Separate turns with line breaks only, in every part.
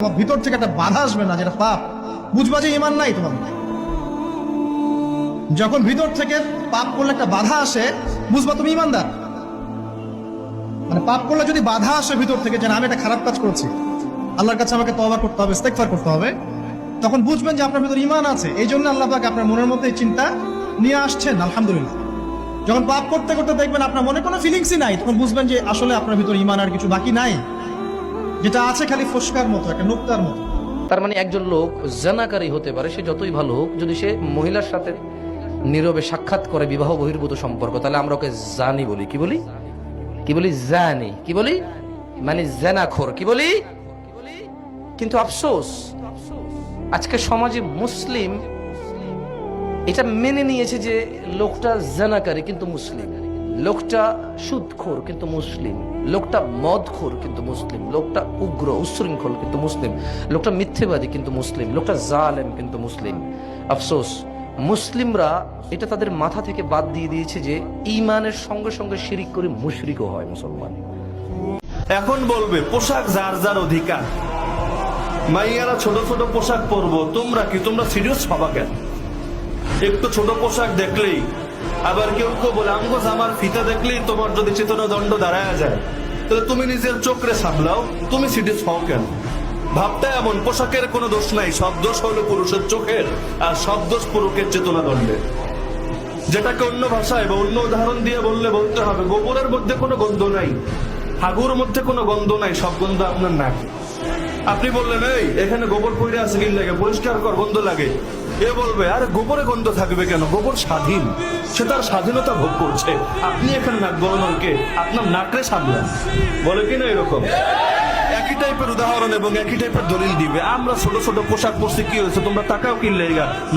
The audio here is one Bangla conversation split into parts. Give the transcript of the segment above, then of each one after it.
তোমার ভিতর থেকে একটা বাধা আসবে না, যেটা পাপ, বুঝবা যে ইমান নাই তোমার। যখন ভিতর থেকে পাপ করলে একটা বাধা আসে, বুঝবা তুমি ইমানদার। মানে পাপ করলে যদি বাধা আসে ভিতর থেকে, যে আমি একটা খারাপ কাজ করছি, আল্লাহর কাছে আমাকে তওবা করতে হবে, ইস্তেগফার করতে হবে, তখন বুঝবেন যে আপনার ভিতর ইমান আছে। এই জন্য আল্লাহ পাক আপনার মনের মধ্যে এই চিন্তা নিয়ে আসছেন। আলহামদুলিল্লাহ। যখন পাপ করতে করতে দেখবেন আপনার মনে কোনো ফিলিংসই নাই, তখন বুঝবেন যে আসলে আপনার ভিতর ইমান আর কিছু বাকি নাই, যেটা আছে খালি ফসকার মতো, একটা নুক্তার মতো।
তার মানে একজন লোক জানাকারী হতে পারে, সে যতই ভালো হোক, যদি সে মহিলার সাথে নীরবে সাক্ষাৎ করে বিবাহ বহির্ভূত সম্পর্ক, তাহলে আমরা ওকে জানি বলি। কি বলি? কি বলি? জানি। কি বলি? মানে জানাখোর। কি বলি? কিন্তু আফসোস, আজকে সমাজে মুসলিম এটা মেনে নিয়েছে যে লোকটা জানাকারী কিন্তু মুসলিম, লোকটা সুদখোর কিন্তু মুসলিম, লোকটা মদখোর কিন্তু মুসলিম, লোকটা উগ্র উচ্ছৃঙ্খল কিন্তু মুসলিম, লোকটা মিথ্যেবাদী কিন্তু মুসলিম, লোকটা জালেম কিন্তু মুসলিম। আফসোস, মুসলিমরা এটা তাদের মাথা থেকে বাদ দিয়ে দিয়েছে যে ঈমানের সঙ্গে সঙ্গে শিরিক করে মুশরিকও হয় মুসলমান।
এখন বলবে পোশাক যার যার অধিকার, মাইয়ারা ছোট ছোট পোশাক পরবো, তোমরা কি, তোমরা সিরিয়াস হবা কেন? একটু ছোট পোশাক দেখলেই, আবার কেউ কেউ বলে আমগো জামার ফিতা দেখলেই তোমার যদি চেতনা দণ্ড দাঁড়ায় যায়, তাহলে তুমি নিজের চোখরে সামলাও, তুমি সিরিয়াস হও কেন? ভাবটা এমন, পোশাকের কোনো দোষ নাই, সব দোষ হলো পুরুষের চোখের, আর সব দোষ পুরুষের চেতনা দণ্ডে। যেটাকে অন্য ভাষায় বা অন্য উদাহরণ দিয়ে বলতে হবে, গোবরের মধ্যে কোনো গন্ধ নাই, হাগুর মধ্যে কোনো গন্ধ নাই, সব গন্ধ আপনার নাক। আপনি বললেন এই এখানে গোবর পড়ে আছে, কি লাগে, পরিষ্কার কর, গন্ধ লাগে। এ বলবে আরে গোবরে গন্ধ থাকবে কেন, গোবর স্বাধীন, সে তার স্বাধীনতা ভোগ করছে, আপনি এখানে নাক গলানোর কে? আপনার নাকরে সামলান। বলে কিনা এরকম একই টাইপের উদাহরণ এবং একই টাইপের দলিল দিবে। আমরা ছোট ছোট পোশাক পরছি, কি হয়েছে, তোমরা টাকাও কিনলে,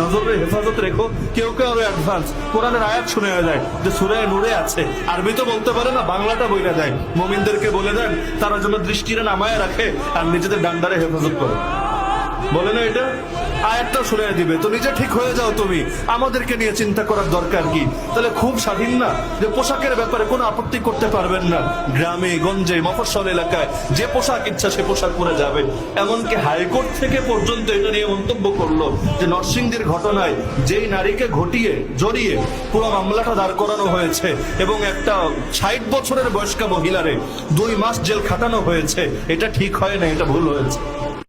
নজরের হেফাজত রেখো। কেউ কেউ আরো অ্যাডভান্স কোরআনের আয়াত শুনে যায় যে সূরা নূরে আছে, আরবি তো বলতে পারে না, বাংলাটা বইলা যায়। মুমিনদেরকে বলে দেন তারা যেন দৃষ্টিরে নামায় রাখে আর নিজেদের ডান্ডারে হেফাজত করে। বলে না এটা আয়াতটা শুনে দিবে, তো নিজে ঠিক হয়ে যাও তুমি, আমাদেরকে নিয়ে চিন্তা করার দরকার কি? তাহলে খুব স্বাধীন না যে পোশাকের ব্যাপারে কোনো আপত্তি করতে পারবেন না, গ্রামে গঞ্জে মফস্বল এলাকায় যে পোশাক ইচ্ছা সে পোশাক পরে যাবে। এমনকি হাইকোর্ট থেকে পর্যন্ত এটা নিয়ে মন্তব্য করলো যে নরসিংদীর ঘটনায় যেই নারীকে জড়িয়ে পুরো মামলাটা দাঁড় করানো হয়েছে এবং একটা 60 বছরের বয়স্কা মহিলারে 2 মাস জেল খাটানো হয়েছে, এটা ঠিক হয় না, এটা ভুল হয়েছে।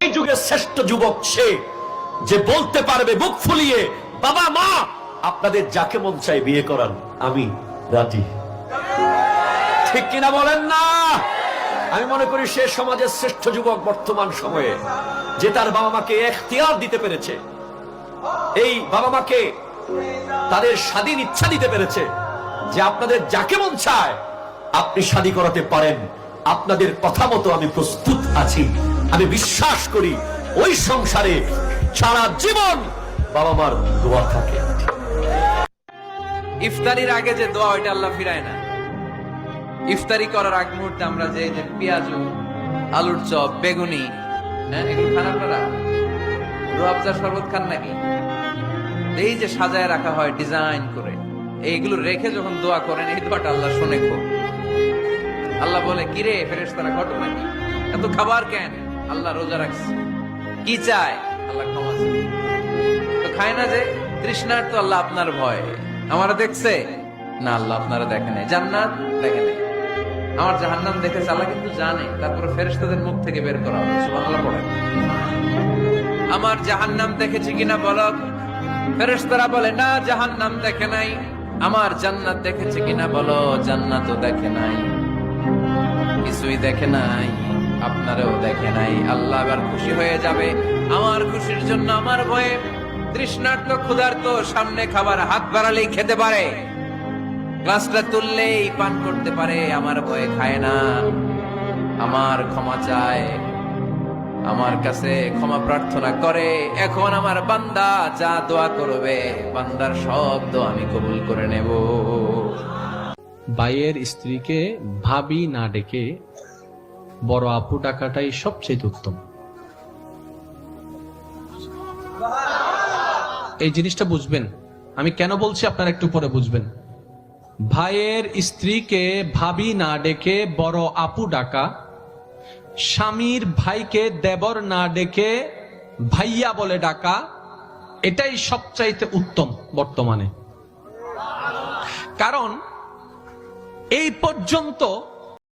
এই যুগের শ্রেষ্ঠ যুবক সে যে বলতে পারবে মুখ ফুলিয়ে, বাবা মা আপনাদের যাকে মন চাই বিয়ে করান, আমি রাজি। ঠিক কিনা বলেন না? আমি মনে করি সে সমাজের শ্রেষ্ঠ যুবক বর্তমান সময়ে, যে তার বাবা মাকে এখতিয়ার দিতে পেরেছে, এই বাবা মাকে তাদের স্বাধীন ইচ্ছা দিতে পেরেছে যে আপনাদের যাকে মন চায় আপনি শাদী করাতে পারেন, আপনাদের কথা মতো আমি প্রস্তুত আছি। আমি বিশ্বাস করি ওই সংসারে সারা জীবন বাবা মার দোয়া থাকে।
ইফতারির আগে যে দোয়া, ওইটা আল্লাহ ফিরায় না। ইফতারি করার আগ মুহূর্তে আমরা যে পেঁয়াজ, আলুর চপ, বেগুনি, এগুলো খান আপনারা? রুয়াবজা শরবত খান নাকি? এই যে সাজায় রাখা হয় ডিজাইন করে, এইগুলো রেখে যখন দোয়া করেন, এই দোয়াটা আল্লাহ শুনে খুব। আল্লাহ বলে কিরে ফেরেশতারা, ঘটনা কি, এত খাবার কেন? আল্লাহ রোজা রাখছে, কি চায়? আল্লাহ ক্ষমা চায়। তো খায় না যে তৃষ্ণার, তো আল্লাহ আপনার ভয়, আমারা দেখছে না, আল্লাহ আপনারা দেখে নাই, জান্নাত দেখে নাই, আমার জাহান্নাম দেখেছে আল্লাহ কিন্তু জানে, তারপরে ফেরেশতাদের মুখ থেকে বের করা হবে। সুবহানাল্লাহ পড়েন। আমার জাহান্নাম দেখেছি কিনা বলো? ফেরেশতারা বলে না, জাহান্নাম দেখে নাই। আমার জান্নাত দেখেছে কিনা বলো? জান্নাতও দেখে নাই, কিছুই দেখে নাই, আপনারাও দেখে নাই। আল্লাহ এবার খুশি হয়ে যাবে। আমার খুশির জন্য আমার ভয়ে তৃষ্ণার্ত ক্ষুধার্ত সামনে খাবার হাত বাড়ালেই খেতে পারে, গ্লাসটা তুললেই পান করতে পারে, আমার ভয়ে খায় না, আমার ক্ষমা চায়, আমার কাছে ক্ষমা প্রার্থনা করে। এখন আমার বান্দা যা দোয়া করবে, বান্দার সব দোয়া আমি কবুল করে নেব।
ভাইয়ের স্ত্রীকে ভাবি না ডেকে বড় আপু ডাকাটাই সবচেয়ে উত্তম। এই জিনিসটা বুঝবেন, আমি কেন বলছি আপনারা একটু পরে বুঝবেন। ভাইয়ের স্ত্রীকে ভাবি না ডেকে বড় আপু ডাকা স্বামীর ভাইকে দেবর না ডেকে ভাইয়া বলে ডাকা, এটাই সবচাইতে উত্তম বর্তমানে। কারণ এই পর্যন্ত